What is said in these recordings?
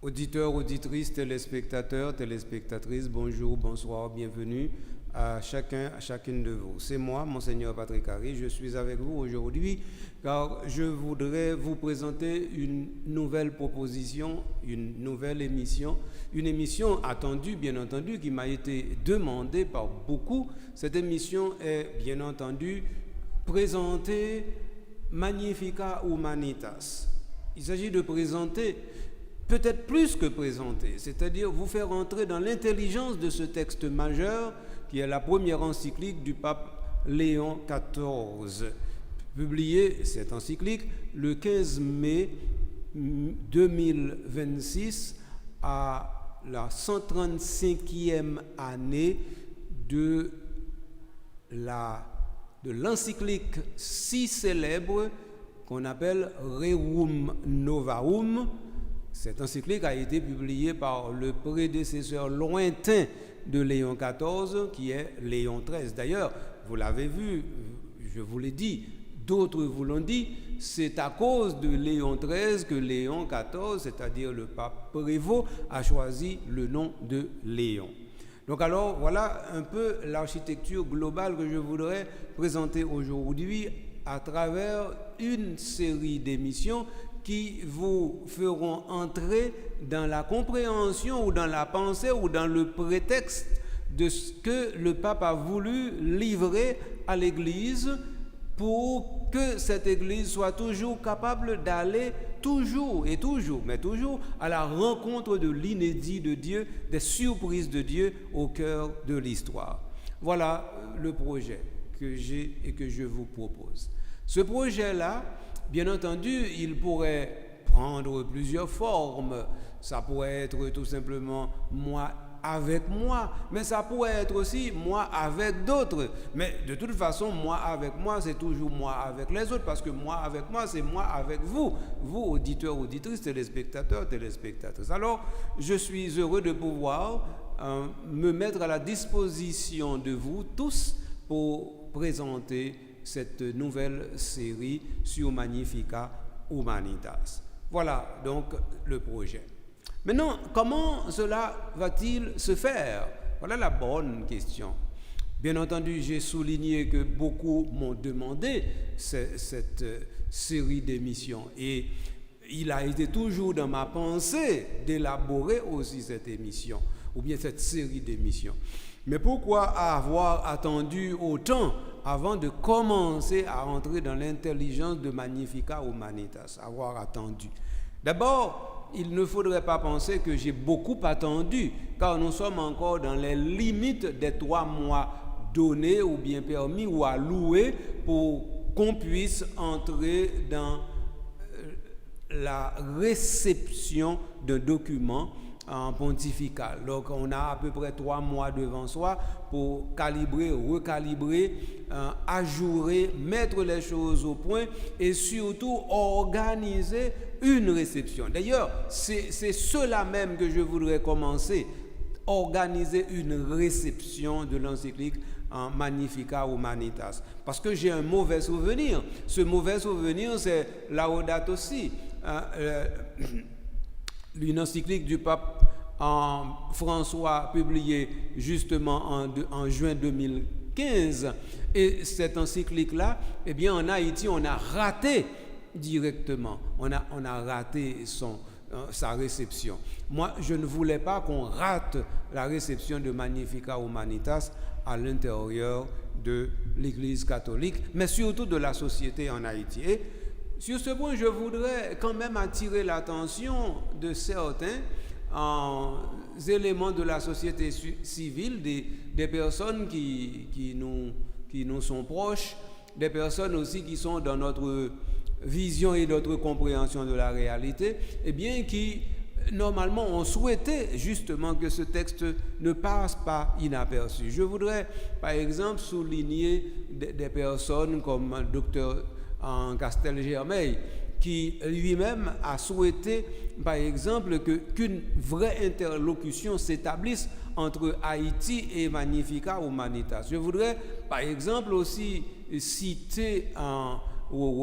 Auditeurs, auditrices, téléspectateurs, téléspectatrices, bonjour, bonsoir, bienvenue à chacun, à chacune de vous. C'est moi, Monseigneur Patrick Harry, je suis avec vous aujourd'hui car je voudrais vous présenter une nouvelle proposition, une nouvelle émission, une émission attendue, bien entendu, qui m'a été demandée par beaucoup. Cette émission est, bien entendu, présentée Magnificat Humanitas. Il s'agit de présenter peut-être plus que présenter, c'est-à-dire vous faire entrer dans l'intelligence de ce texte majeur qui est la première encyclique du pape Léon XIV, publiée, cette encyclique, le 15 mai 2026 à la 135e année de l'encyclique si célèbre qu'on appelle Rerum Novarum. Cette encyclique a été publiée par le prédécesseur lointain de Léon XIV, qui est Léon XIII. D'ailleurs, vous l'avez vu, je vous l'ai dit, d'autres vous l'ont dit, c'est à cause de Léon XIII que Léon XIV, c'est-à-dire le pape prévôt, a choisi le nom de Léon. Donc alors, voilà un peu l'architecture globale que je voudrais présenter aujourd'hui à travers une série d'émissions qui vous feront entrer dans la compréhension ou dans la pensée ou dans le prétexte de ce que le pape a voulu livrer à l'Église pour que cette Église soit toujours capable d'aller toujours à la rencontre de l'inédit de Dieu, des surprises de Dieu au cœur de l'histoire. Voilà le projet que j'ai et que je vous propose. Ce projet-là, bien entendu, il pourrait prendre plusieurs formes. Ça pourrait être tout simplement moi avec moi, mais ça pourrait être aussi moi avec d'autres. Mais de toute façon, moi avec moi, c'est toujours moi avec les autres, parce que moi avec moi, c'est moi avec vous, vous auditeurs, auditrices, téléspectateurs, téléspectatrices. Alors, je suis heureux de pouvoir me mettre à la disposition de vous tous pour présenter cette nouvelle série sur Magnificat Humanitas. Voilà donc le projet. Maintenant, comment cela va-t-il se faire? Voilà la bonne question. Bien entendu, j'ai souligné que beaucoup m'ont demandé cette série d'émissions et il a été toujours dans ma pensée d'élaborer aussi cette émission ou bien cette série d'émissions. Mais pourquoi avoir attendu autant avant de commencer à entrer dans l'intelligence de Magnificat Humanitas, avoir attendu? D'abord, il ne faudrait pas penser que j'ai beaucoup attendu, car nous sommes encore dans les limites des 3 mois donnés ou bien permis ou alloués pour qu'on puisse entrer dans la réception d'un document pontifical. Donc on a à peu près 3 mois devant soi pour calibrer, recalibrer, ajourer, mettre les choses au point et surtout organiser une réception. D'ailleurs, c'est cela même que je voudrais commencer, organiser une réception de l'encyclique Magnificat Humanitas. Parce que j'ai un mauvais souvenir. Ce mauvais souvenir, c'est Laudato Si. Une encyclique du pape François publiée justement en juin 2015. Et cette encyclique-là, eh bien en Haïti, on a raté directement. On a raté sa réception. Moi, je ne voulais pas qu'on rate la réception de Magnificat Humanitas à l'intérieur de l'Église catholique, mais surtout de la société en Haïti. Et sur ce point, je voudrais quand même attirer l'attention de certains éléments de la société civile, des personnes qui nous sont proches, des personnes aussi qui sont dans notre vision et notre compréhension de la réalité, et bien qui normalement ont souhaité justement que ce texte ne passe pas inaperçu. Je voudrais par exemple souligner des personnes comme le docteur Castelgermeil, qui lui-même a souhaité, par exemple, qu'une vraie interlocution s'établisse entre Haïti et Magnificat Humanitas. Je voudrais, par exemple, aussi citer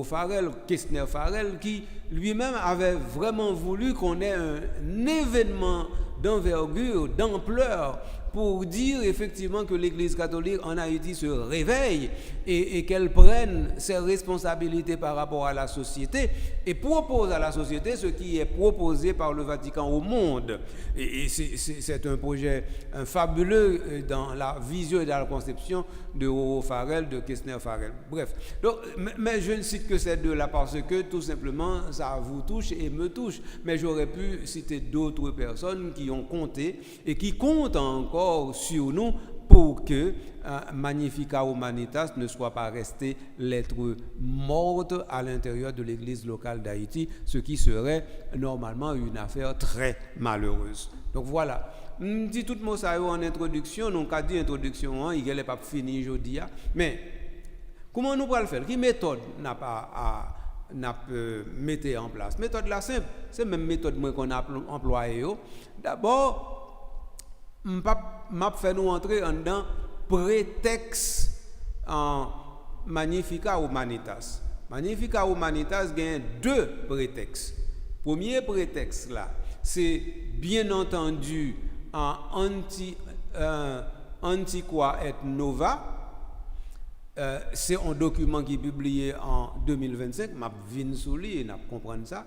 Farel, Kestner Farel, qui lui-même avait vraiment voulu qu'on ait un événement d'envergure, d'ampleur, pour dire effectivement que l'Église catholique en Haïti se réveille et qu'elle prenne ses responsabilités par rapport à la société et propose à la société ce qui est proposé par le Vatican au monde. Et c'est un projet fabuleux dans la vision et dans la conception de Farel, de Kestner Farel. Bref, donc, mais je ne cite que ces deux-là parce que tout simplement ça vous touche et me touche. Mais j'aurais pu citer d'autres personnes qui ont compté et qui comptent encore sur nous pour que Magnificat Humanitas ne soit pas resté lettre morte à l'intérieur de l'église locale d'Haïti, ce qui serait normalement une affaire très malheureuse. Donc voilà, je dis tout le ça en introduction, donc à dire introduction, il n'est pas fini aujourd'hui, mais comment nous pouvons le faire? Quelle méthode n'a pas mettre en place? Méthode la simple, c'est même méthode qu'on a employée. D'abord, m'a fait nous entrer en dedans prétexte en Magnificat Humanitas. Magnificat Humanitas gagne deux prétextes. Premier prétexte là, c'est bien entendu en Antiqua et Nova. C'est un document qui est publié en 2025, m'a vinn sous lui et n'a comprendre ça.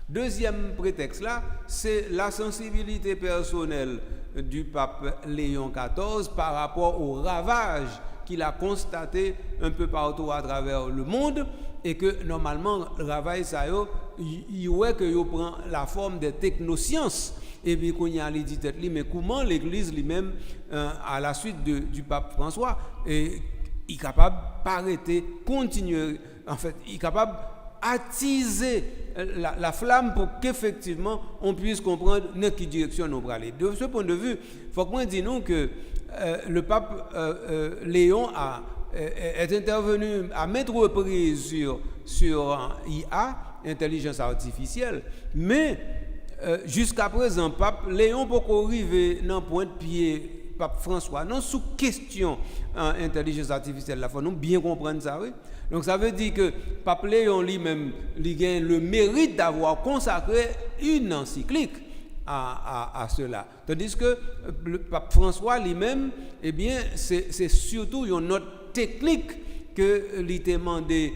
Deuxième prétexte là, c'est la sensibilité personnelle du pape Léon XIV par rapport au ravage qu'il a constaté un peu partout à travers le monde et que normalement le ravage ça il prend la forme des technosciences et puis qu'on y a dit mais comment l'église lui-même à la suite du pape François est capable d'arrêter, continuer, en fait, il est capable attiser la flamme pour qu'effectivement on puisse comprendre dans quelle direction nous allons aller. De ce point de vue, il faut que nous disions que le pape Léon est intervenu à maintes reprises sur IA, intelligence artificielle, mais jusqu'à présent, pape Léon peut arriver dans point de pied pape François, non sous question intelligence artificielle, il faut nous bien comprendre ça, oui. Donc ça veut dire que pape Léon lui-même, il a le mérite d'avoir consacré une encyclique à cela. Tandis que le pape François lui-même, eh bien, c'est surtout une autre technique que lui demandé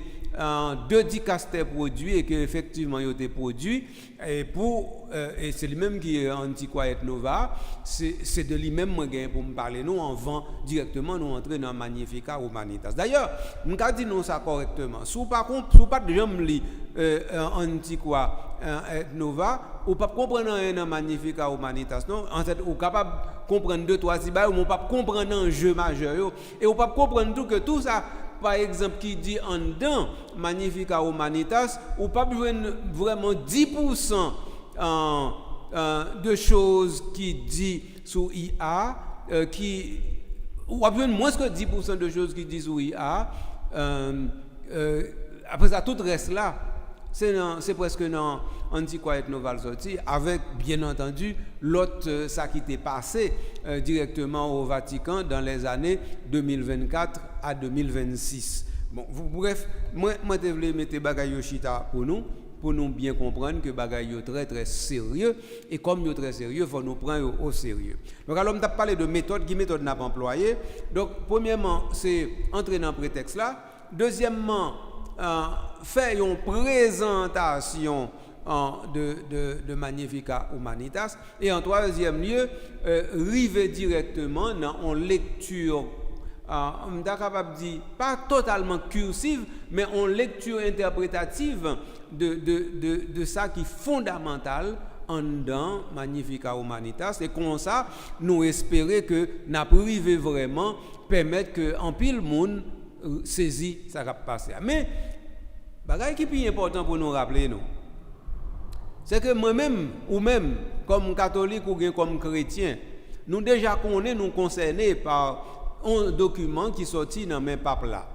deux dicastères produits et qu'effectivement il a été produit et c'est lui-même qui est Antiqua et Nova, c'est de lui-même pour me parler nous en vent directement nous entrer dans Magnificat Humanitas. D'ailleurs, nous dit nous ça correctement. Si pas de jamais li Antiqua et Nova, ou pas comprendre un Magnificat Humanitas non, en fait ou capable comprendre deux trois iba ou pas comprendre un jeu majeur et ou pas comprendre tout que tout ça par exemple, qui dit en dedans Magnificat Humanitas, ou pas vraiment 10% de choses qui dit sous IA, ou pas moins que 10% de choses qui dit sous IA. Après ça, tout reste là. C'est presque dans Antiqua et Nova sorti, avec bien entendu l'autre ça qui était passé directement au Vatican dans les années 2024 à 2026. Bon, bref, moi je voulais mettre bagaille chita pour nous bien comprendre que bagaille très très sérieux et comme nous très sérieux, faut nous prendre au sérieux. Donc alors on t'a parlé de méthode, qui méthode n'a pas employé. Donc premièrement, c'est entrer dans le prétexte là. Deuxièmement, faire une présentation de Magnificat Humanitas et en troisième lieu river directement dans une lecture on est capable de dire pas totalement cursive mais en lecture interprétative de ça qui est fondamental en dedans Magnificat Humanitas et comme ça nous espérer que n'a privé vraiment permettre que en pile monde saisi ça va passer. Mais bagay qui est plus important pour nous rappeler nous c'est que moi-même ou même comme catholique ou bien comme chrétien nous déjà connaissons nous concernés par un document qui sorti dans mes papes là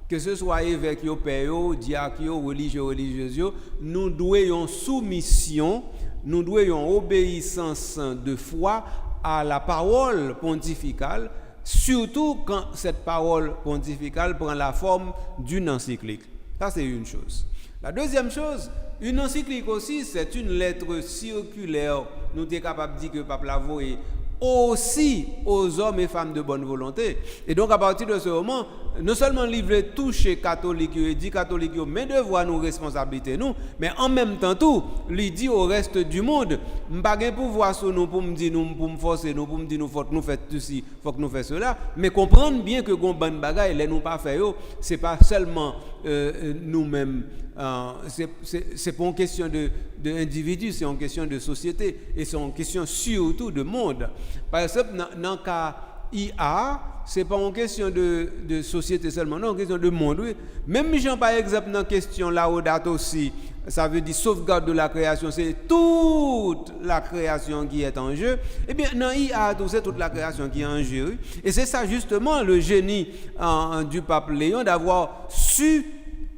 que ce soit évêque yo père yo diacre yo religieux nous devons soumission nous devons obéissance de foi à la parole pontificale surtout quand cette parole pontificale prend la forme d'une encyclique. Ça, c'est une chose. La deuxième chose, une encyclique aussi, c'est une lettre circulaire. Nous sommes capables de dire que le pape l'a envoyé aussi aux hommes et femmes de bonne volonté. Et donc, à partir de ce moment, non seulement livrer toucher catholiques et dit catholiques, mais devoir nous responsabilité nous, mais en même temps tout, lui dit au reste du monde, pas de pouvoir sur nous pour me dire nous, pour me forcer nous, pour me dire nous faut que nous fassions ceci, faut que nous fassions cela, mais comprendre bien que gon bonne bagaille, les nous pas faire c'est pas seulement nous-mêmes. C'est pas une question d'individu, c'est une question de société et c'est une question surtout de monde. Par exemple, dans le cas IA, ce n'est pas une question de société seulement, non, une question de monde. Oui. Même Jean, par exemple, dans la question Laudato aussi, ça veut dire sauvegarde de la création, c'est toute la création qui est en jeu. Eh bien, dans IA, c'est toute la création qui est en jeu. Oui. Et c'est ça justement le génie du pape Léon d'avoir su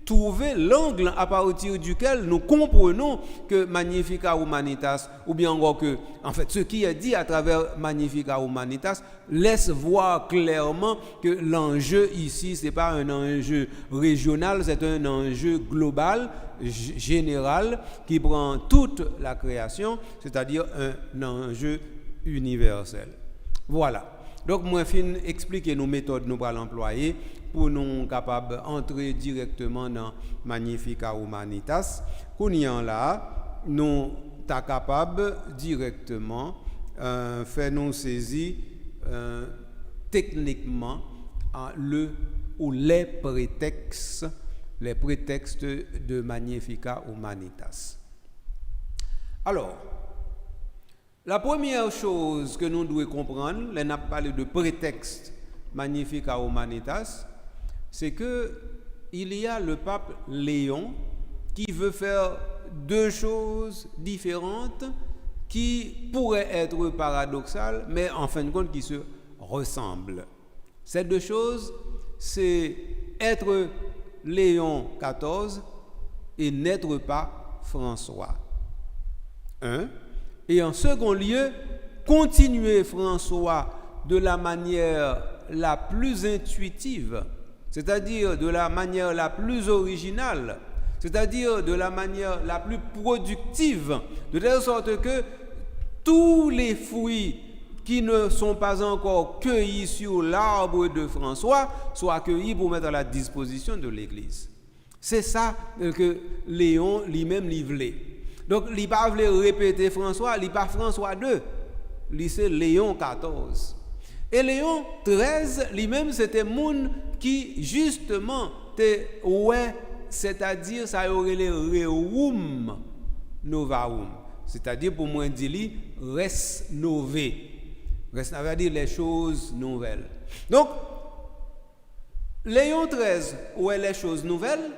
trouver l'angle à partir duquel nous comprenons que Magnificat Humanitas, ou bien encore que, en fait, ce qui est dit à travers Magnificat Humanitas, laisse voir clairement que l'enjeu ici, ce n'est pas un enjeu régional, c'est un enjeu global, général, qui prend toute la création, c'est-à-dire un enjeu universel. Voilà. Donc, moi, je vais expliquer nos méthodes nous allons employer pour nous capables d'entrer directement dans Magnificat Humanitas. Qu'on y en là, nous sommes capables directement faire nous saisir techniquement le ou les prétextes de Magnificat Humanitas. Alors, la première chose que nous devons comprendre, là, on a parlé de prétexte Magnificat Humanitas, c'est que il y a le pape Léon qui veut faire deux choses différentes qui pourraient être paradoxales, mais en fin de compte qui se ressemblent. Ces deux choses, c'est être Léon XIV et n'être pas François. Et en second lieu, continuer François de la manière la plus intuitive, c'est-à-dire de la manière la plus originale, c'est-à-dire de la manière la plus productive, de telle sorte que tous les fruits qui ne sont pas encore cueillis sur l'arbre de François soient cueillis pour mettre à la disposition de l'Église. C'est ça que Léon lui-même voulait. Donc, il n'a pas voulu répéter François, il n'est pas François II, c'est Léon XIV. Et Léon XIII, lui-même, c'était moun qui, justement, c'est-à-dire, ça aurait les rerum novarum. C'est-à-dire, pour moi, dire, res nové. Res nové, dire les choses nouvelles. Donc, Léon XIII, les choses nouvelles,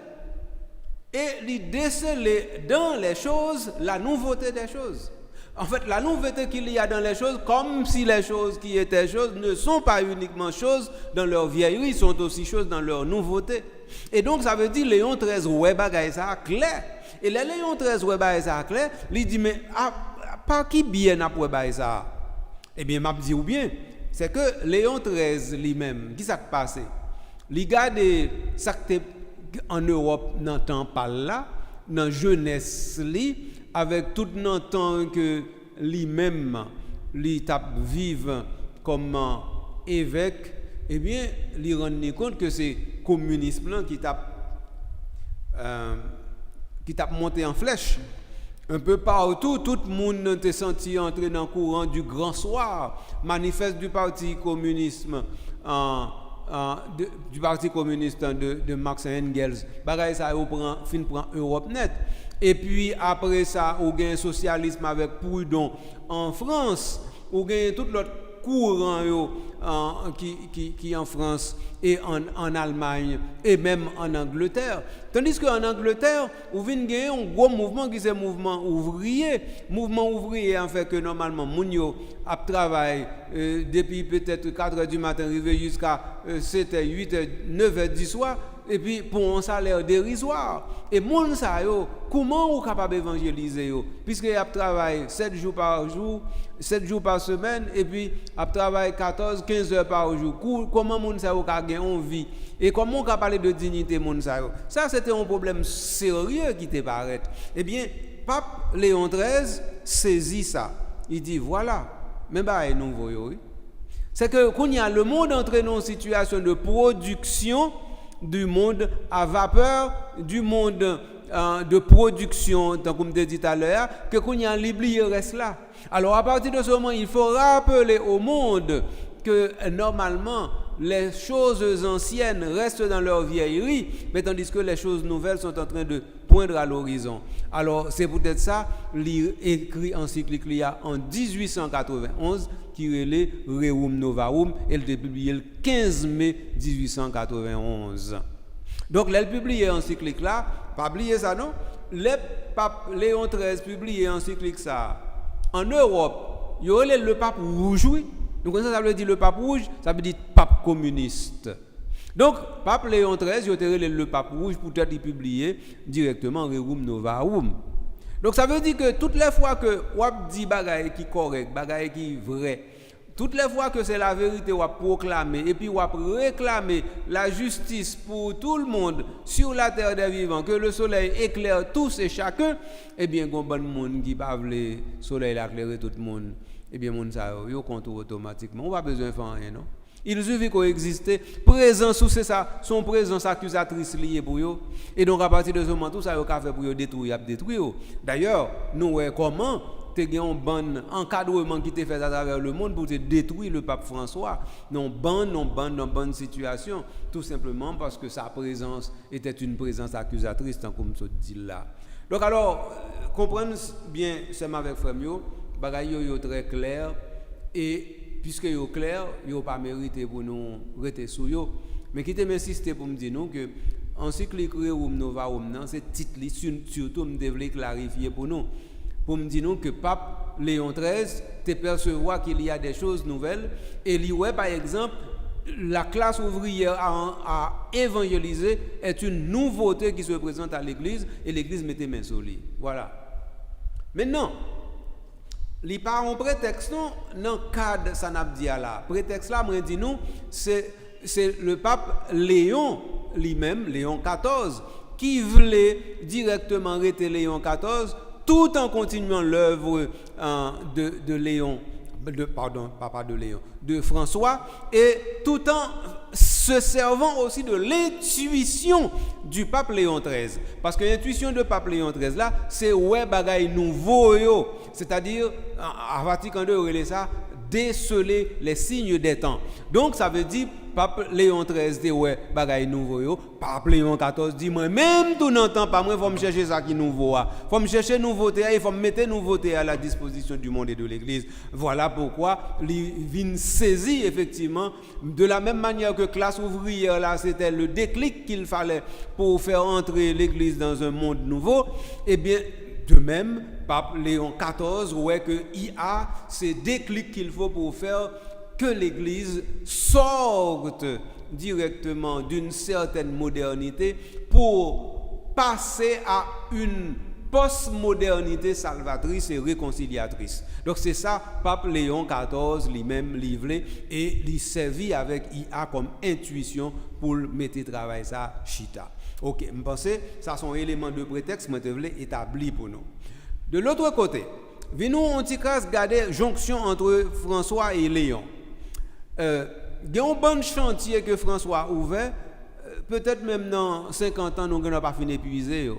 et il décelait dans les choses la nouveauté des choses. En fait, la nouveauté qu'il y a dans les choses, comme si les choses qui étaient choses ne sont pas uniquement choses dans leur vieillerie, sont aussi choses dans leur nouveauté. Et donc, ça veut dire Léon XIII, ouais, bagaille ça clair. Et les Léon XIII, ouais, bagaille ça clair, il dit, mais par qui bien n'a pas bagaille ça? Eh bien, m'a dit ou bien, c'est que Léon XIII lui-même, qui s'est passé? Il garde ça en Europe, dans temps par là, dans jeunesse li, avec tout le temps que lui-même lui tape vivre comme évêque, eh bien, il rend compte que c'est le communisme qui tape monté en flèche. Un peu partout, tout le monde s'est senti entrer dans le courant du grand soir, manifeste du Parti communiste. Du Parti communiste de Marx et Engels, bagaille ça prend Europe net. Et puis après ça, on gagne socialisme avec Proudhon en France, on gagne tout l'autre courant qui en France et en Allemagne et même en Angleterre. Tandis qu'en Angleterre, on vient gagner un gros mouvement qui c'est mouvement ouvrier. Mouvement ouvrier en fait que normalement Mounio a travaillé depuis peut-être 4h du matin arrivé jusqu'à 7h, 8h, 9h du soir. Et puis pour un salaire dérisoire. Et moun sa yo, comment ou capable évangéliser yo? Puisque y a travaillé 7 jours par jour, 7 jours par semaine, et puis a travaillé 14, 15 heures par jour, comment moun sa yo ka gen envie et comment on ka parler de dignité moun sa yo. Ça c'était un problème sérieux qui te paraît. Eh bien, pape Léon XIII saisit ça. Il dit voilà, même pas nouveau yo. C'est que quand il y a le monde entré dans une situation de production du monde à vapeur, du monde de production, tant comme je dit tout à l'heure, que quand il y a l'oublié reste là. Alors à partir de ce moment, il faut rappeler au monde que normalement les choses anciennes restent dans leur vieillerie, mais tandis que les choses nouvelles sont en train de poindre à l'horizon. Alors c'est peut-être ça, il écrit encyclique en 1891 qui relève Rerum Novarum et il a publié le 15 mai 1891. Donc il publié encyclique là, pas oublier ça non, le pape Léon XIII publié encyclique ça en Europe, il y aurait le pape rouge, oui. Donc ça veut dire le pape rouge, ça veut dire pape communiste. Donc pape Léon XIII, il aurait le pape rouge pour être publié directement Rerum Novarum. Donc ça veut dire que toutes les fois que on dit bagaille qui correct, bagaille qui vrai, toutes les fois que c'est la vérité on proclamer et puis on réclamer la justice pour tout le monde sur la terre des vivants, que le soleil éclaire tous et chacun, eh bien gon bon monde qui pas le soleil éclairer tout le monde, eh bien monde ça yo contour automatiquement, on pas besoin faire rien non. Il suffit qu'on existe présent sous ça, son présence accusatrice liée pour eux. Et donc à partir de ce moment tout ça yo ka fait pour eux détruire. D'ailleurs, nous comment tu as un bon encadrement qui t'est fait à travers le monde pour te détruire le pape François. Non bonne situation, tout simplement parce que sa présence était une présence accusatrice, tant comme ça dit là. Donc alors, comprenez bien, c'est avec frère yo, bagay yo très clair et puisque yo clair, yo pas mérité pour nous rester sous yo, mais qui m'insiste pour me dire nous que encyclique Rerum Novarum non, c'est titre surtout me devait clarifier pour nous. Pour me dire nous que pape Léon XIII te percevoir qu'il y a des choses nouvelles et lui par exemple la classe ouvrière à évangéliser est une nouveauté qui se présente à l'église et l'église mettait main sur lui. Voilà. Maintenant, il pas un prétexte dans le cadre ça n'a dit là. Prétexte là moi dit nous c'est le pape Léon lui-même Léon XIV qui voulait directement arrêter Léon XIV tout en continuant l'œuvre de Léon, de François, et tout en se servant aussi de l'intuition du pape Léon XIII. Parce que l'intuition de pape Léon XIII là, c'est ouais bagaille nouveau yo, c'est-à-dire à Vatican II relève ça déceler les signes des temps. Donc ça veut dire pape Léon XIII dit ouais bagaille nouveau yo, pape Léon XIV dit moi même tout n'entend pas moi faut me chercher ça qui nouveau faut me chercher nouveauté il faut me mettre nouveauté à la disposition du monde et de l'église. Voilà pourquoi il vient saisir effectivement de la même manière que classe ouvrière là c'était le déclic qu'il fallait pour faire entrer l'église dans un monde nouveau, et bien de même pape Léon XIV ouais que il a ces déclics qu'il faut pour faire que l'Église sorte directement d'une certaine modernité pour passer à une postmodernité salvatrice et réconciliatrice. Donc c'est ça, pape Léon XIV lui-même livré et lui servi avec IA comme intuition pour mettre travail ça chita. OK, je pense que ça sont éléments de prétexte que je voulais établir pour nous. De l'autre côté, venons on regarder jonction entre François et Léon. Il y a un bon chantier que François a ouvert, peut-être même dans 50 ans, nous n'avons pas fini d'épuiser.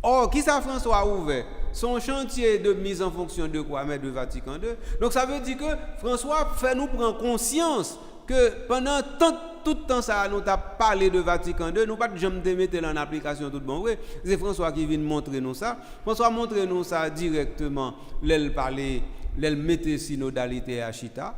Or, qui ça François a ouvert? Son chantier de mise en fonction de quoi? Mais de Vatican II. Donc ça veut dire que François fait nous prendre conscience que pendant tout le temps ça nous a parlé de Vatican II, nous pas jamais mettre en application tout bon vrai. C'est François qui vient montrer nous ça. François montre nous ça directement, l'elle mettait synodalité à Chita.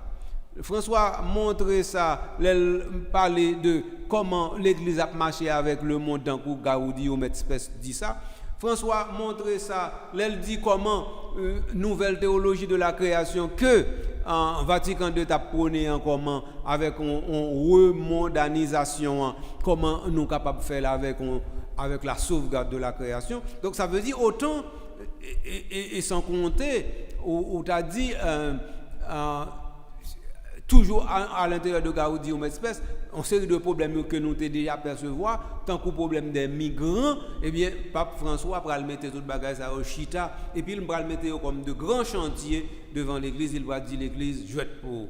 François montre ça, il parlait de comment l'Église a marché avec le monde dans coup Gaudi ou Metspes dit ça. François montre ça, il dit comment nouvelle théologie de la création que en Vatican II a prôné en comment avec une remondanisation, comment nous sommes capables de faire avec la sauvegarde de la création. Donc ça veut dire autant et sans compter où tu as dit toujours à l'intérieur de Gaoudi ou espèce, une série de problèmes que nous avons déjà percevoir, tant que le problème des migrants, eh bien, Pape François va mettre tout le bagage à Chita, et puis il va le mettre comme de grands chantiers devant l'église, il va dire l'église, je vais pour.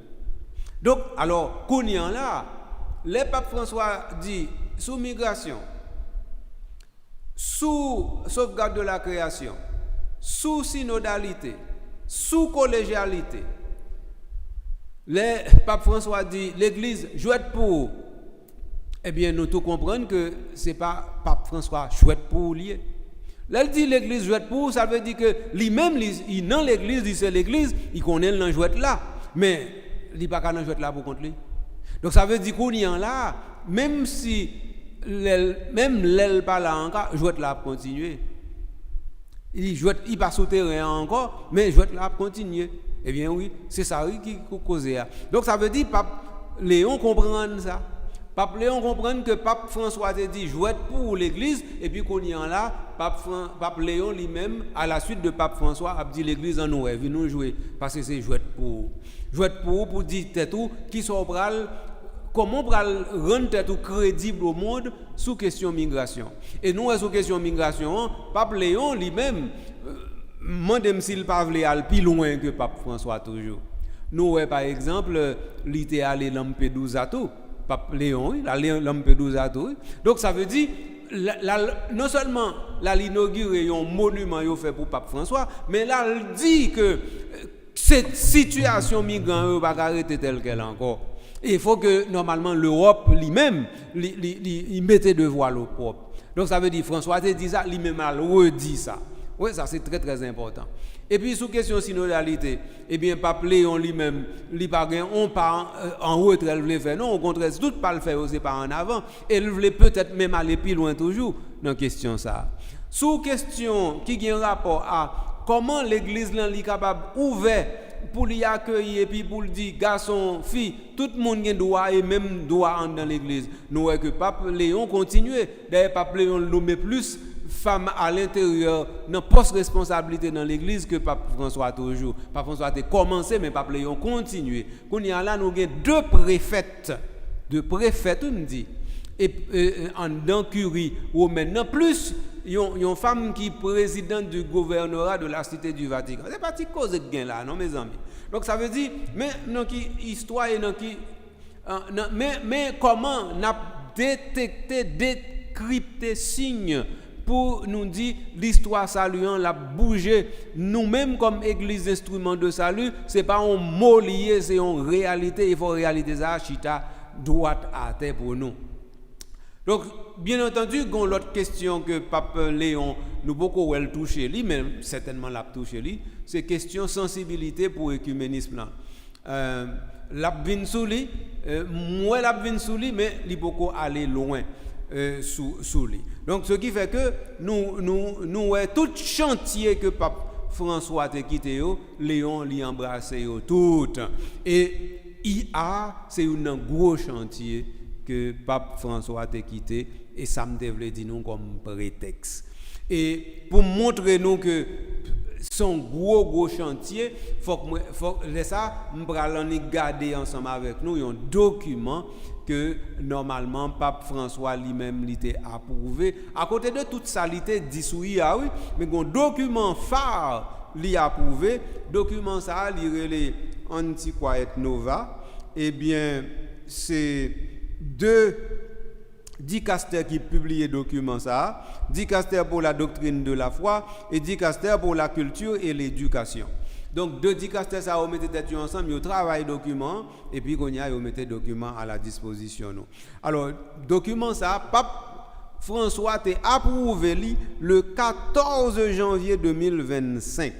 Donc, alors, Kounian là, le Pape François dit, sous migration, sous sauvegarde de la création, sous synodalité, sous collégialité, le Pape François dit l'église jouette pour. Eh bien, nous tous comprenons que ce n'est pas Pape François jouette pour lié. Là, il dit l'église jouette pour, ça veut dire que lui-même, il dans l'église, il c'est l'église, il connaît le jouette là. Mais il n'est pas qu'à jouette là pour contre lui. Donc ça veut dire qu'on y en là, même si même l'aile pas là encore, jouette là pour continuer. Il passe au terrain encore, mais jouette là pour continuer. Eh bien oui, c'est ça qui cause. Donc ça veut dire Pape Léon comprend ça. Pape Léon comprend que Pape François a dit jouette pour l'église et puis qu'on y en là, Pape Léon lui-même à la suite de Pape François a dit l'église en nous vient nous jouer parce que c'est jouette pour dire tout qui sont pral comment pral rendre tout crédible au monde sous question migration. Et nous sous question migration, Pape Léon lui-même demande s'il pas veut aller plus loin que Pape François toujours. Nous par exemple, il était allé Lampedusa tout, Pape Léon, il allé Lampedusa tout. Donc ça veut dire non seulement l'inaugurer un monument il fait pour Pape François, mais là il dit que cette situation migrant va pas arrêter telle qu'elle encore. Et il faut que normalement l'Europe lui-même il mettait de voile au propre. Donc ça veut dire François a dit ça, lui-même a redit ça. Oui, ça c'est très très important. Et puis sous question synodalité, eh bien Pape Léon lui-même, on part en retrait, il voulait faire non, au contraire, tout pas le faire, c'est pas en avant, et il voulait peut-être même aller plus loin toujours dans question ça. Sous question qui a un rapport à comment l'église là est capable ouvert pour l'y accueillir et puis pour le dire garçon, fille, tout le monde a droit et même droit dans l'église. Nous voyons que Pape Léon continue, d'ailleurs Pape Léon le met plus femmes à l'intérieur dans post-responsabilité dans l'église que Pape François toujours. Pape François a commencé mais Pape Léon continue. Quand il y a là nous avons deux préfètes on dit et en dans curie ou maintenant plus il y a une femme qui est présidente du gouvernorat de la cité du Vatican. C'est pas petit cause de gain là non mes amis. Donc ça veut dire mais dans qui histoire et dans qui mais comment n'a détecté décrypté signe pour nous dire l'histoire saluant l'a bougé nous-mêmes comme église instrument de salut c'est pas un mot lié c'est une réalité il faut réaliser ça chita droite à terre pour nous. Donc bien entendu gon l'autre question que Pape Léon nous beaucoup elle toucher lui même certainement l'a touché lui c'est question sensibilité pour écuménisme là l'a vinn sous lui moi l'a vinn sous lui mais il beaucoup aller loin sous lui. Donc ce qui fait que nous tout chantier que Pape François a quitté Léon l'y embrassé tout et c'est un gros chantier que Pape François a quitté et ça me devait dire nous comme prétexte et pour montrer nous que son gros chantier faut ça me pral garder ensemble avec nous un document que normalement Pape François lui-même l'était approuvé à côté de toute ça l'était dit ah oui mais un document phare l'y approuvé document ça l'irélé Antiqua et Nova eh bien c'est deux dicaster qui publient document ça dicaster pour la doctrine de la foi et dicaster pour la culture et l'éducation. Donc deux dicasters ça on mettait tête ensemble yo travail document et puis qu'on y a yo mettait document à la disposition nous. Alors document ça Pape François a approuvé le 14 janvier 2025.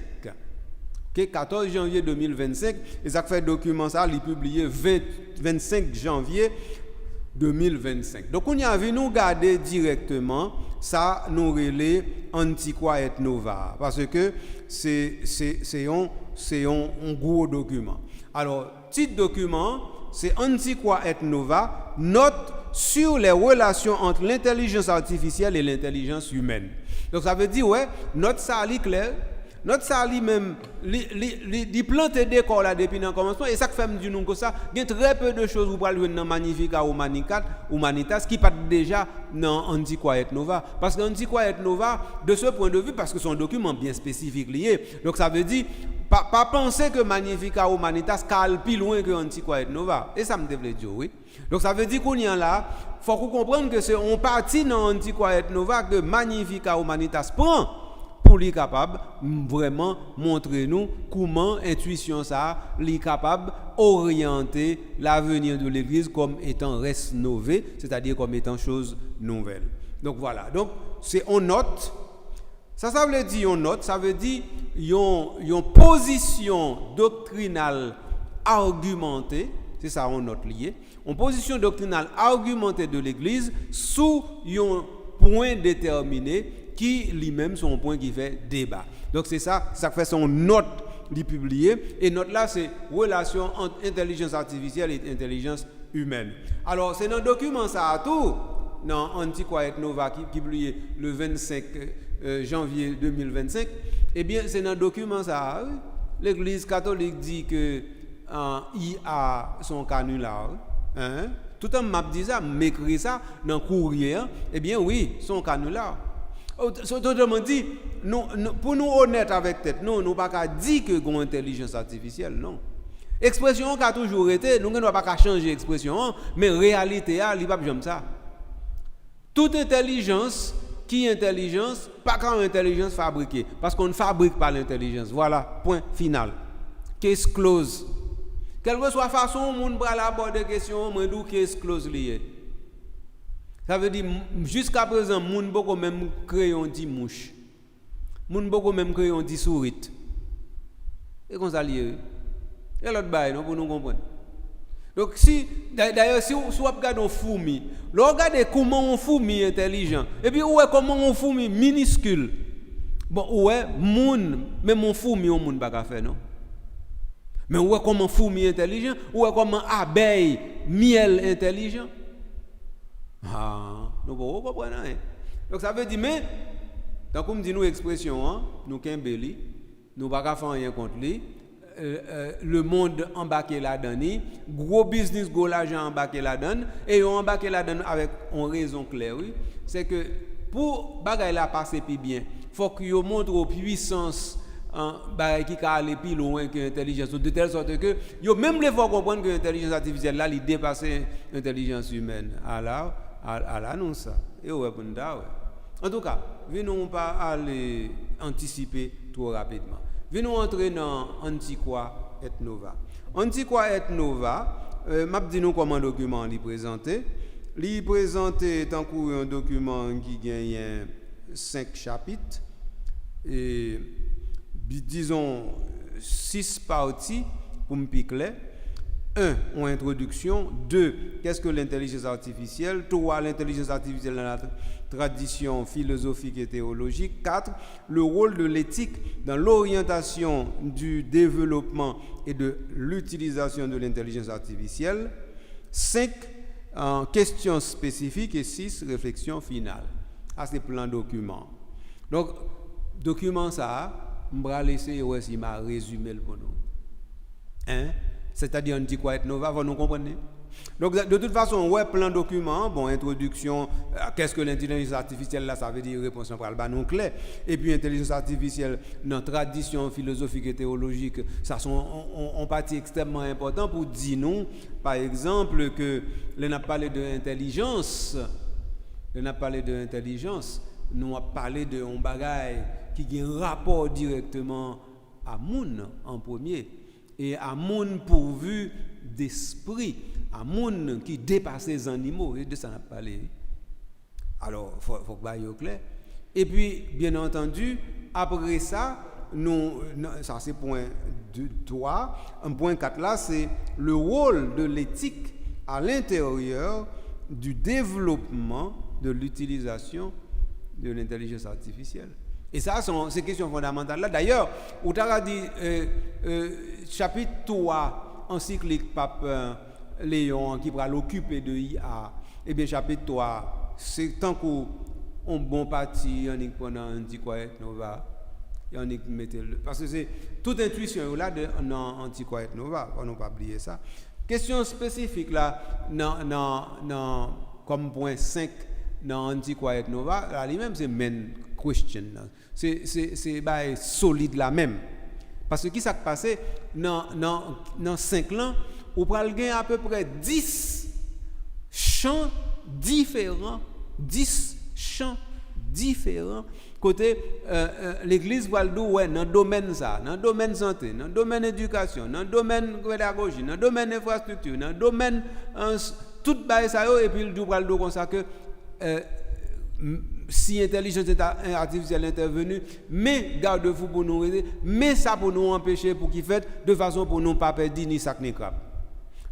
OK 14 janvier 2025 et ça fait document ça il publié 25 janvier 2025. Donc on y a vu nous garder directement ça nous relais Antiqua et Nova parce que c'est un gros document. Alors petit document c'est Antiqua et Nova note sur les relations entre l'intelligence artificielle et l'intelligence humaine. Donc ça veut dire ouais note ça est clair notre ça lui-même, il plante des corps là depuis le commencement, et ça fait me dire nous comme ça, il y a très peu de choses vous pouvez dans Magnificat ou Humanitas qui pas déjà dans Anti-Quiet Nova. Parce que Anti-Quiet Nova, de ce point de vue, parce que c'est un document bien spécifique lié, donc ça veut dire, pas penser que Magnificat ou Humanitas calme plus loin que Anti-Quiet Nova. Et ça me devait dire, oui. Donc ça veut dire qu'on y a là, il faut qu'on comprenne que c'est on partie dans Anti-Quiet Nova que Magnificat ou Humanitas prend pour lui capable vraiment montrer nous comment intuition ça lui capable orienter l'avenir de l'église comme étant res nové, c'est-à-dire comme étant chose nouvelle. Donc voilà. Donc c'est on note ça veut dire on note, ça veut dire une position doctrinale argumentée, c'est ça on note lié, une position doctrinale argumentée de l'église sous un point déterminé qui lui-même son point qui fait débat. Donc c'est ça fait son note li publié, et note là c'est relation entre intelligence artificielle et intelligence humaine. Alors c'est dans le document ça tout dans Anti-Quiet Nova qui publié le 25 janvier 2025. Eh bien c'est dans le document ça l'église catholique dit que IA son canular hein? Tout un m'a dit ça, m'écrit ça dans courrier, eh bien oui, son canular. Autrement dit, pour nous honnêtes avec tête, nous ne pas qu'à dire que une intelligence artificielle, non. Expression qui a toujours été, nous ne pouvons pas changer l'expression, mais réalité, il n'y a pas comme ça. Toute intelligence, qui intelligence, pas qu'une intelligence fabriquée, parce qu'on ne fabrique pas l'intelligence. Voilà, point final. Case close. Quelle que soit la façon dont on va aborder la question, on dit case close lié. Ça veut dire, jusqu'à présent, moun beaucoup même créé un petit mouche. Moun beaucoup même créé un petit souris. Et comme ça lié. Et l'autre bail, non, pour nous comprendre. Donc, d'ailleurs, si vous regardez un fourmi, regardez comment un fourmi est intelligent. Et puis, où est comment un fourmi minuscule. Bon, où est moun, même un fourmi, on ne peut pas faire, non? Mais où est comment un fourmi intelligent? Où est comment abeille, miel intelligent? Ah, nous ne comprenons rien. Donc ça veut dire, mais, tant qu'on dit nous expression, nous Kimbeli, nous ne pouvons pas faire rien contre lui. Le monde embarqué là-dedans, gros business, gros l'argent embarqué là-dedans, et on embarqué là-dedans avec une raison claire, oui, c'est que pour bagaille la passer plus bien, il faut qu'il montre aux puissances qui peut aller plus loin que l'intelligence, de telle sorte que, même les faut comprendre que l'intelligence artificielle là, il dépasse l'intelligence humaine. Alors, non ça. Et ouais, en tout cas, venons pas aller anticiper trop rapidement. Venons entrer dans Anti-Quiet Nova. Anti-Quiet Nova, m'a dit nous comment document li présenté. Li présenté tant un document qui gagne 5 chapitres et disons 6 parties pour me piquer. 1. Une introduction. 2. Qu'est-ce que l'intelligence artificielle? 3. L'intelligence artificielle dans la tradition philosophique et théologique. 4. Le rôle de l'éthique dans l'orientation du développement et de l'utilisation de l'intelligence artificielle. 5. Questions spécifiques. Et 6. Réflexion finale. C'est plein de documents. Donc, document ça, je vais laisser aussi ma résumé pour nous. Hein? C'est-à-dire Anti-Quiet Nova, vous nous comprenez? Donc de toute façon, ouais, plein de documents, bon, introduction, qu'est-ce que l'intelligence artificielle là, ça veut dire réponse en parle non clair. Et puis intelligence artificielle dans tradition philosophique et théologique, ça sont en partie extrêmement important pour dire nous, par exemple, que l'on a parlé de intelligence, nous a parlé de un bagage qui a un rapport directement à moun en premier. Et à monde pourvu d'esprit, à monde qui dépasse les animaux, et de ça on a parlé. Alors, il faut que ça soit clair. Et puis, bien entendu, après ça, ça c'est point 3. Un point 4 là, c'est le rôle de l'éthique à l'intérieur du développement de l'utilisation de l'intelligence artificielle. Et ça, c'est ces questions fondamentales là. D'ailleurs, on t'a dit chapitre 3, encyclique Pape Léon qui va l'occuper de IA. Eh bien, chapitre 3, c'est tant qu'on bon parti, on y pendant Anti-Quiet Nova. Et on y mettait parce que c'est toute intuition là dans Antiquiet Nova, on n'a pas oublié ça. Question spécifique là, comme point 5 dans Antiquiet Nova, là lui-même c'est main question. C'est solide là même. Parce que qui s'est passé dans 5 ans, on pourra gagner à peu près 10 champs différents, 10 champs différents côté l'église va le dire ouais dans domaine ça, dans domaine santé, dans domaine éducation, dans domaine pédagogie, dans domaine infrastructure, dans domaine tout bail ça et puis il va le dire comme ça que si l'intelligence artificielle est intervenue, mais garde-vous pour nous aider, mais ça pour nous empêcher pour qu'il fait de façon pour nous pas perdre ni sac ni crabe.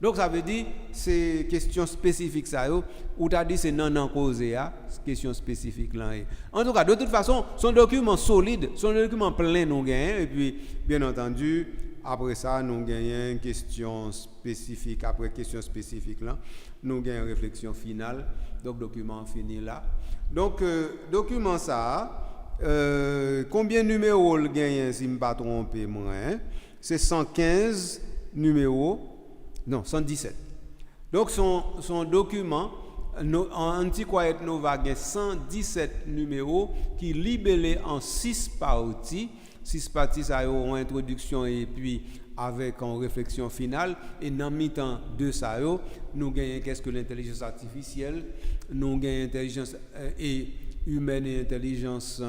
Donc ça veut dire c'est question spécifique ça ou tu as dit c'est non causé question spécifique là. En tout cas de toute façon son document solide, son document plein nous gagne et puis bien entendu après ça nous gagnons question spécifique après question spécifique là nous gagnons réflexion finale donc document fini là. Donc document ça combien de numéros le gagne si je ne me pas tromper moi c'est 115 numéros. Non, 117. Donc son document, en Antiquiet Nova, il y a 117 numéros qui libellés en 6 parties. 6 parties, ça ont introduction et puis avec en réflexion finale. Et dans le mi-temps de ça, nous gagnons qu'est-ce que l'intelligence artificielle, nous gagnons intelligence humaine et intelligence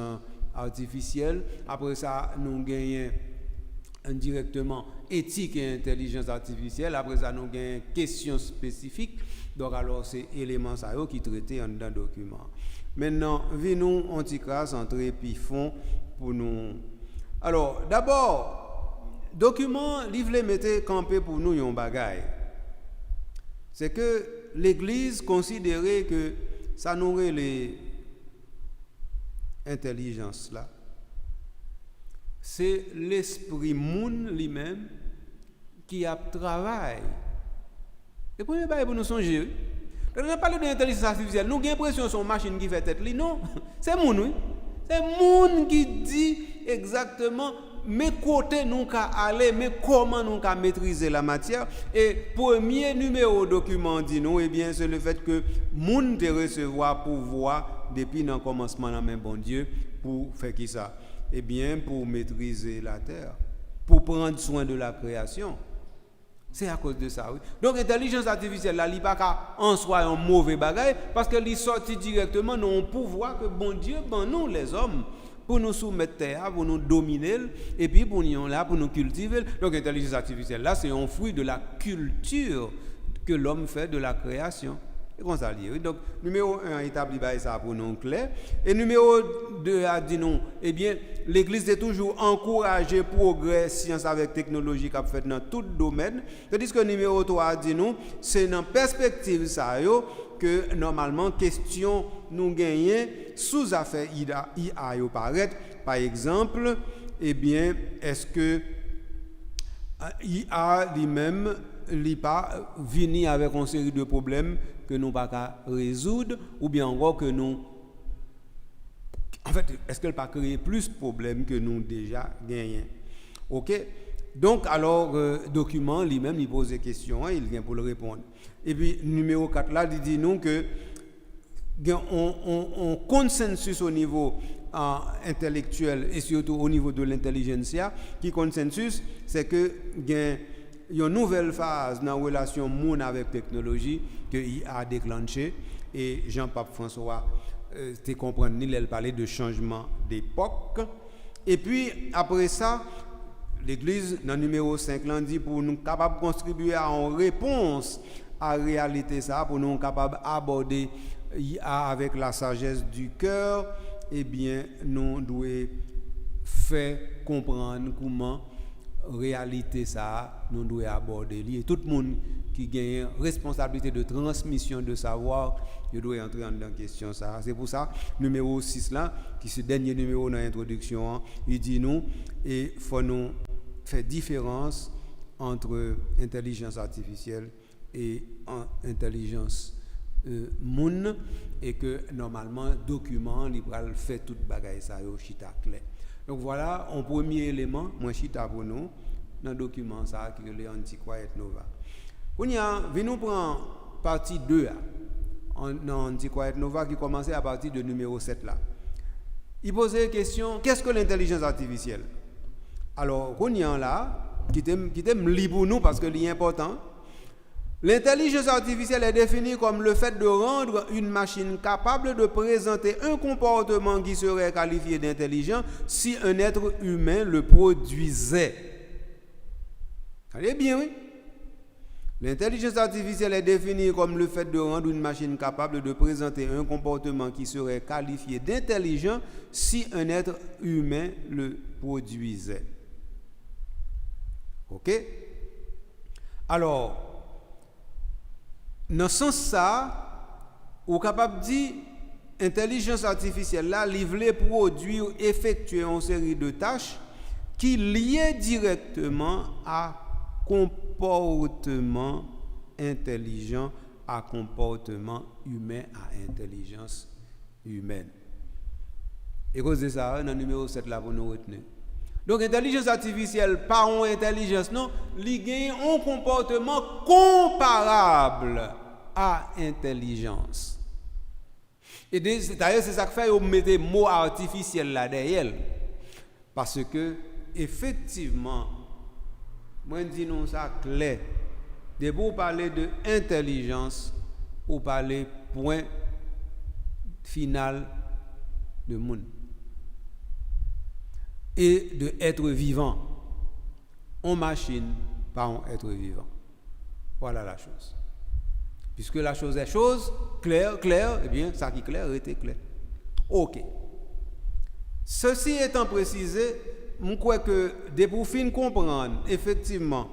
artificielle. Après ça, nous gagnons indirectement éthique et intelligence artificielle. Après ça, nous avons une question spécifique. Donc, alors, c'est éléments ça qui traitent dans le document. Maintenant, venons en titre entrer puis fond pour nous. Alors, d'abord, document, livre mettez campé pour nous un bagaille. C'est que l'Église considérait que ça nourrit les intelligences là. C'est l'esprit moun lui-même qui a travaillé. Et pour nous songer, quand on parle de l'intelligence artificielle, nous avons l'impression que c'est une machine qui fait tête. Non, c'est moun, oui. C'est moun qui dit exactement mais côté nous qu'à aller, mais comment nous qu'à maîtriser la matière. Et premier numéro document dit nous, eh bien c'est le fait que moun te recevoir pouvoir depuis le commencement dans même bon Dieu pour faire qui ça. Eh bien, pour maîtriser la terre, pour prendre soin de la création. C'est à cause de ça, oui. Donc, l'intelligence artificielle, là, il n'y a pas en soi un mauvais bagage, parce qu'elle est sortie directement dans un pouvoir que bon Dieu, ben nous, les hommes, pour nous soumettre terre, pour nous dominer, et puis pour nous là, pour nous cultiver. Donc, l'intelligence artificielle, là, c'est un fruit de la culture que l'homme fait de la création. Et comme ça dit. Donc, numéro 1 établit ça pour nous clair. Et numéro 2 a dit non. Eh bien, l'Église est toujours encouragée progrès, science avec technologie qu'a fait dans tout domaine. Tandis que numéro 3 a dit non, c'est dans perspective ça que normalement question nous gagnons sous affaire IA paraître. Par exemple, eh bien, est-ce que IA lui-même n'est pas venu avec une série de problèmes que nous pas qu'à résoudre ou bien encore que nous en fait est-ce qu'elle pas créer plus de problèmes que nous déjà gagnons. OK, donc alors document lui-même il pose des questions il vient pour le répondre et puis numéro 4 là il dit nous que on consensus au niveau intellectuel et surtout au niveau de l'intelligentsia qui consensus c'est que il y a une nouvelle phase dans la relation monde avec technologie que a déclenché et Jean-Pape François te comprendre il parlait de changement d'époque et puis après ça l'église dans numéro 5 là dit pour nous capable contribuer à une réponse à la réalité ça pour nous capable aborder avec la sagesse du cœur eh bien nous devons faire comprendre comment réalité ça nous devons aborder et tout le monde qui gagne responsabilité de transmission de savoir il doit entrer dans question ça c'est pour ça numéro 6 là qui c'est dernier numéro dans l'introduction il dit nous et faut nous faire différence entre intelligence artificielle et intelligence moun et que normalement document il va faire toute bagaille ça yo chita clair. Donc voilà un premier élément, moi chita pour nous, dans le document ça, qui est l'Antiqua et Nova. On y a, nous prendre partie 2 dans Antiqua et Nova qui commençait à partir de numéro 7 là. Il posait la question, qu'est-ce que l'intelligence artificielle? Alors, on y a là, qui t'aime libre pour nous parce que c'est important. L'intelligence artificielle est définie comme le fait de rendre une machine capable de présenter un comportement qui serait qualifié d'intelligent si un être humain le produisait. Allez bien, oui. L'intelligence artificielle est définie comme le fait de rendre une machine capable de présenter un comportement qui serait qualifié d'intelligent si un être humain le produisait. OK? Alors, dans ce sens ça, on est capable de dire intelligence artificielle là, livrer, produire, effectuer une série de tâches qui liées directement à comportement intelligent, à comportement humain, à intelligence humaine. Et cause de ça, dans le numéro 7 là pour nous retenir. Donc, intelligence artificielle, pas une intelligence, non, il y a un comportement comparable à intelligence. Et d'ailleurs, c'est ça que fait, on met des mots artificiels là derrière. Parce que, effectivement, moi, je dis non, ça clair. De pour parler de intelligence, ou parler point final de monde. Et de être vivant. En machine, pas en être vivant. Voilà la chose. Puisque la chose est chose, claire, eh bien, ça qui est clair était clair. OK. Ceci étant précisé, je crois que dès pour fin comprendre, effectivement,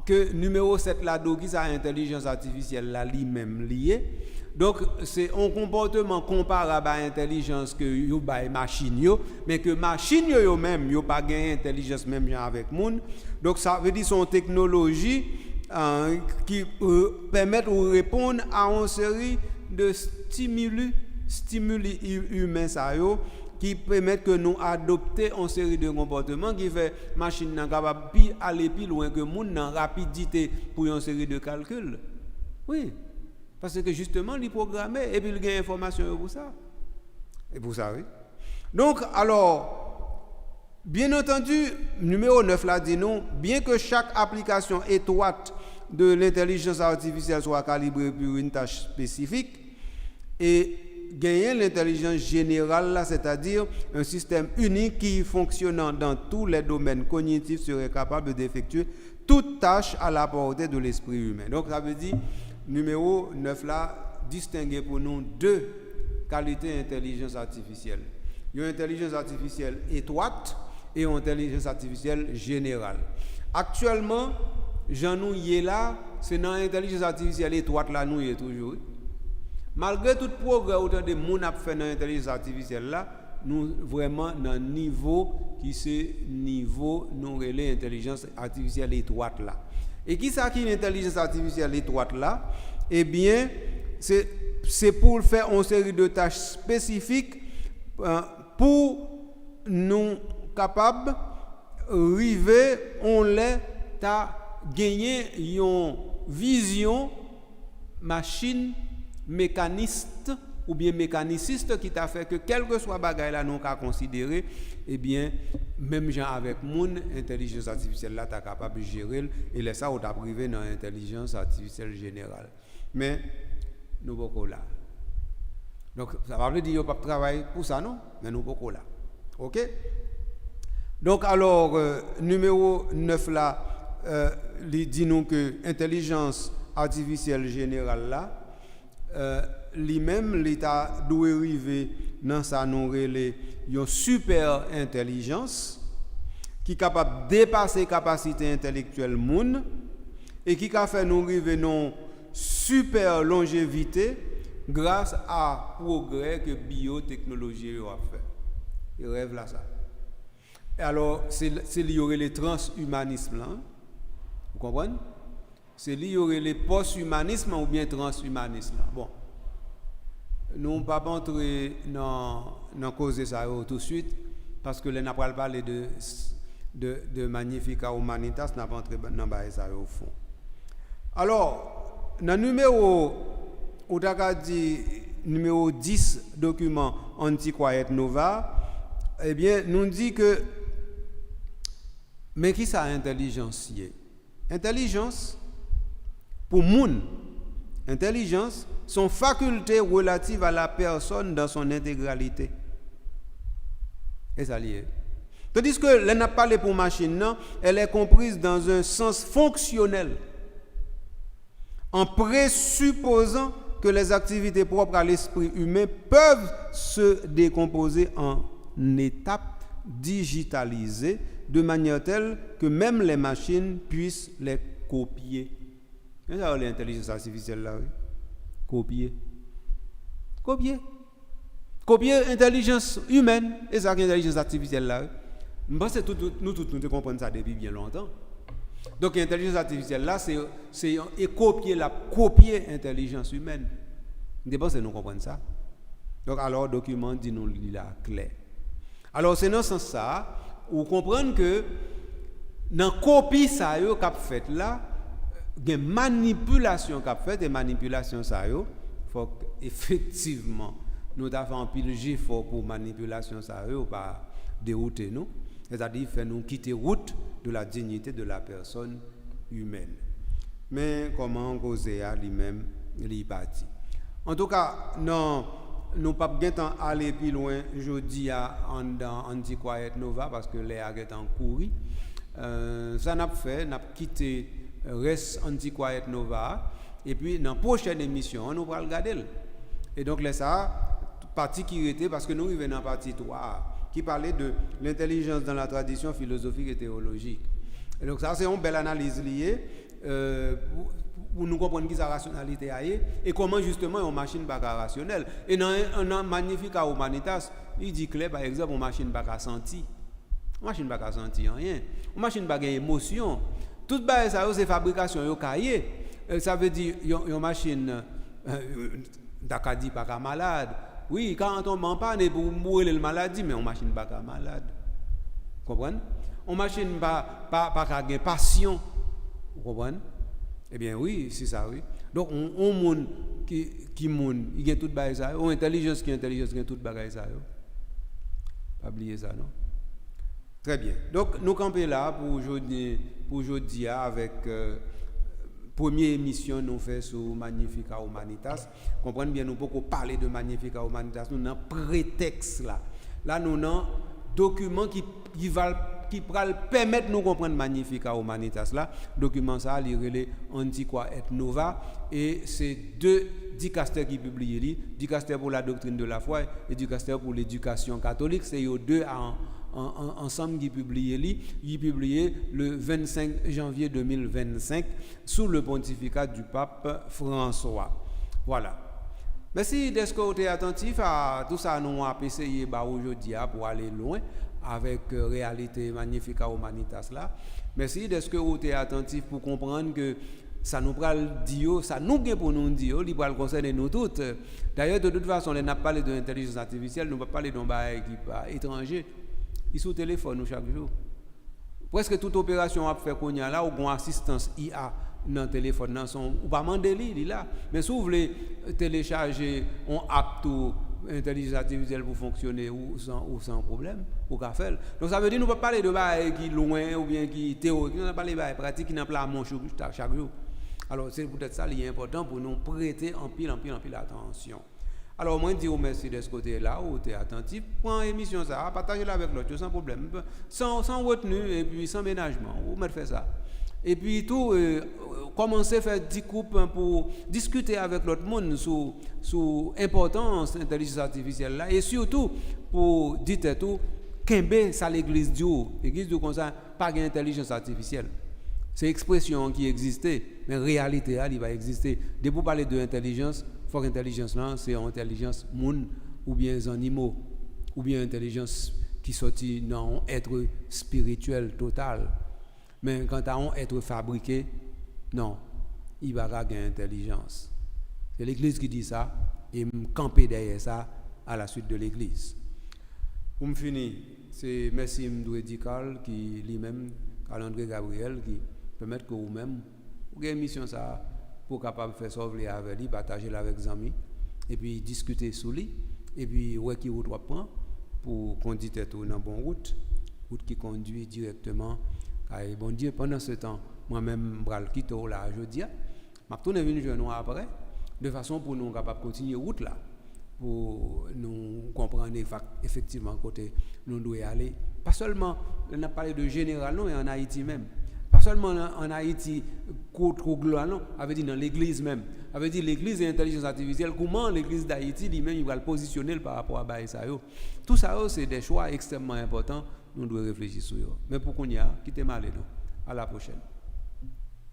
que numéro 7 là, qui est l'intelligence artificielle là, lui-même lié. Donc, c'est un comportement comparable à l'intelligence que yo bay machine yo, mais que machine yo même yo pas gagne intelligence même avec monde. Donc ça veut dire son technologie qui permet de répondre à une série de stimuli humains ça yo qui permettent que nous adopter une série de comportements qui fait machine nan capable aller plus loin que monde dans rapidité pour une série de calculs. Oui. Parce que justement, il est programmé et puis il y a information pour ça. Et pour ça, oui. Donc, alors, bien entendu, numéro 9 là dit non, bien que chaque application étroite de l'intelligence artificielle soit calibrée pour une tâche spécifique, et gagner l'intelligence générale, là, c'est-à-dire un système unique qui, fonctionnant dans tous les domaines cognitifs, serait capable d'effectuer toute tâche à la portée de l'esprit humain. Donc, ça veut dire numéro 9 là, distinguer pour nous deux qualités d'intelligence artificielle. Il y a une intelligence artificielle étroite et une intelligence artificielle générale. Actuellement, j'en nous y là, c'est dans l'intelligence artificielle étroite là, nous y est toujours. Malgré tout progrès autant de monde a fait dans l'intelligence artificielle là, nous vraiment dans un niveau qui c'est niveau nous relais intelligence artificielle étroite là. Et qui ça qui l'intelligence artificielle étroite là? Eh bien, c'est pour faire une série de tâches spécifiques pour nous capables arriver on les ta gagner une vision machine mécaniste ou bien mécaniciste qui t'a fait que quel que soit bagaille là nous qu'a considérer eh bien même gens avec mon intelligence artificielle là t'es capable de gérer et laisser ça ou t'a privé dans l'intelligence artificielle générale mais nous beaucoup là donc ça va pas dire pas travailler pour ça non mais nous beaucoup là OK donc alors numéro 9 là il dit nous que intelligence artificielle générale là lui-même l'état doit arriver dans sa nous relais une super intelligence qui est capable de dépasser capacité intellectuelle monde et qui a fait nous arriver non super longévité grâce à progrès que biotechnologie a fait. Il rêve là ça. Et alors c'est lié les transhumanisme là. Vous comprenez? C'est lié les post-humanisme ou bien transhumanisme là. Bon. Nous ne pouvons pas entrer dans cause de ça tout de suite, parce que là n'a pas parlé de Magnificat Humanitas, n'a pas entré dans ça au fond. Alors, dans le numéro, numéro 10 document Anti-Quiet Nova, eh bien, nous dit que, mais qui ça intelligence? Intelligence, pour moun, intelligence, sont facultés relatives à la personne dans son intégralité. Et ça lié. Tandis que elle n'a pas parlé pour machine, non, elle est comprise dans un sens fonctionnel, en présupposant que les activités propres à l'esprit humain peuvent se décomposer en étapes digitalisées de manière telle que même les machines puissent les copier. C'est ça l'intelligence artificielle là, oui. Copier l'intelligence humaine, et ça l'intelligence artificielle là. Je pense que nous comprenons ça depuis bien longtemps. Donc l'intelligence artificielle là, c'est copier l'intelligence humaine. Je pense que nous comprenons ça. Donc alors le document dit nous là clair. Alors c'est dans ce sens ça, vous comprenez que dans la copie ça yo qu'a fait là, des manipulations qu'a fait, des manipulations ça yo, faut effectivement nous avons un pile fort pour manipulation ça yo pas dérouter nous, c'est-à-dire faire nous quitter route de la dignité de la personne humaine. Mais comment causer à lui-même li parti. En tout cas, non, nous pas bien temps aller plus loin jeudi à Anti-Quiet Nova parce que les a en couru. Ça n'a fait, n'a quitté reste Anti-Quiet Nova et puis dans la prochaine émission, nous va regarder. Et donc là ça partie qui était parce que nous arrivons dans la partie 3 qui parlait de l'intelligence dans la tradition philosophique et théologique. Et donc ça c'est une belle analyse liée pour nous comprendre qui sa rationalité et comment justement une machine pas rationnelle. Et dans un Magnificat Humanitas, il dit clair par exemple une machine pas sentir. Une machine pas sentir rien. Une machine pas émotion. Tout ça c'est fabrication yo cahier. Ça veut dire une machine d'acadi pas malade. Oui, quand on m'en parle pour mourir le maladie, mais on machine pas malade. Vous comprenez? On machine pas passion. Vous comprenez? Eh bien oui, c'est ça oui. Donc on monde qui monde, il y a tout bagage ça, on intelligence qui intelligence, il y a tout bagage ça. Pas oublier ça non. Très bien. Donc nous camper là pour aujourd'hui avec première émission nous fait sur Magnificat Humanitas. Comprenez bien nous pouvons parler de Magnificat Humanitas nous dans prétexte là. Là nous dans document qui permettre nous comprendre Magnificat Humanitas là. Document ça li relé Anti-Quiet Nova et c'est deux dicastères qui publient dicaster pour la doctrine de la foi et dicaster pour l'éducation catholique, c'est eux deux ensemble qui publié le 25 janvier 2025 sous le pontificat du pape François. Voilà. Merci d'être que attentif à tout ça nous avons essayé aujourd'hui pour aller loin avec réalité Magnificat Humanitas là. Merci d'être que vous êtes attentif pour comprendre que ça nous pral dire, ça nous gagne pour nous dire, il va concerner nous toutes. D'ailleurs de toute façon, on n'a pas parlé de l'intelligence artificielle, nous ne pas parler d'un bail qui est étranger. Ils sont au téléphone nous chaque jour. Presque toute opération à faire qu'on y a là ou une assistance IA dans le téléphone dans son ou pas demander il là. Mais si vous voulez télécharger un app tout intelligence artificielle pour fonctionner ou sans problème ou qu'a faire. Donc ça veut dire nous pas parler de bail qui loin ou bien qui théorique, nous pas parler de bail pratique qui n'a pas mon chaque jour. Alors c'est peut-être ça qui est important pour nous prêter en pile attention. Alors, moi, je dis merci de ce côté-là, où tu es attentif. Prends l'émission, ça, partagez-la avec l'autre, sans problème. Sans retenue et puis sans ménagement. Vous mettez faire ça. Et puis, tout, commencez à faire 10 coupes pour discuter avec l'autre monde sur l'importance de l'intelligence artificielle là. Et surtout, pour dire tout, qu'est-ce ça l'église Dieu? L'église Dieu, comme ça, pas d'intelligence artificielle. C'est une expression qui existait, mais en réalité, elle va exister. Dès pour parler de l'intelligence, faut intelligence là, c'est intelligence moun ou bien les animaux ou bien intelligence qui sortit dans un être spirituel total. Mais quand à un être fabriqué, non, il va avoir une intelligence. C'est l'église qui dit ça et me camper derrière ça à la suite de l'église. Pour me finir, c'est merci Mdouedical qui lui-même, André Gabriel, qui permet que vous-même, vous avez une mission ça, pour capable faire sauver avec lui, partager avec les amis, et puis discuter sur lui, et puis ouais qui route prend pour conduire tout dans bonne route qui conduit directement à bon Dieu. Pendant ce temps, moi-même, je vais le quitter là aujourd'hui. Je vais tourner venir nous après, de façon pour nous capables continuer route là, pour nous comprendre effectivement côté nous devons aller. Pas seulement, on a parlé de général, non, et en Haïti même. Pas seulement en Haïti, trop global, non, avait dit dans l'église même. Avait dit l'église et l'intelligence artificielle, comment l'église d'Haïti lui-même il va le positionner par rapport à Baïsa. Tout ça, c'est des choix extrêmement importants, nous devons réfléchir sur eux. Mais pour qu'on y a, quittez mal, à la prochaine.